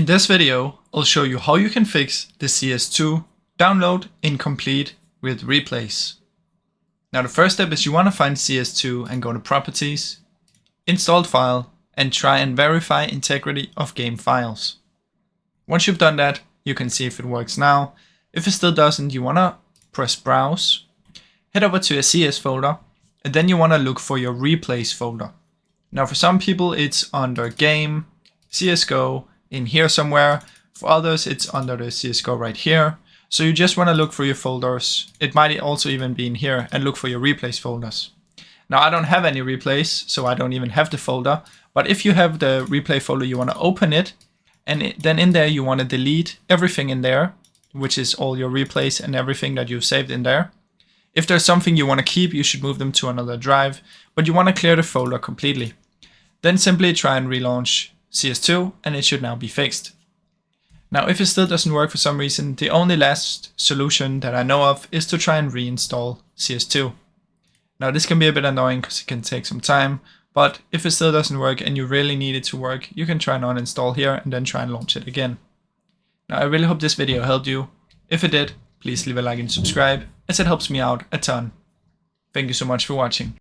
this video, I'll show you how you can fix the CS2 download incomplete with replays. Now the first step is you want to find CS2 and go to Properties, Installed File, and try and verify integrity of game files. Once you've done that, you can see if it works now. If it still doesn't, you want to press Browse, head over to your CS folder, and then you want to look for your Replays folder. Now for some people it's under Game, CSGO, in here somewhere. For others it's under the CSGO right here. So you just want to look for your folders. It might also even be in here, and look for your replays folders. Now I don't have any replays, so I don't even have the folder. But if you have the replay folder, you want to open it, and then in there you want to delete everything in there, which is all your replays and everything that you've saved in there. If there's something you want to keep, you should move them to another drive, but you want to clear the folder completely. Then simply try and relaunch CS2 and it should now be fixed. Now if it still doesn't work for some reason, the only last solution that I know of is to try and reinstall CS2. Now this can be a bit annoying because it can take some time, but if it still doesn't work and you really need it to work, you can try and uninstall here and then try and launch it again. Now I really hope this video helped you. If it did, please leave a like and subscribe, as it helps me out a ton. Thank you so much for watching.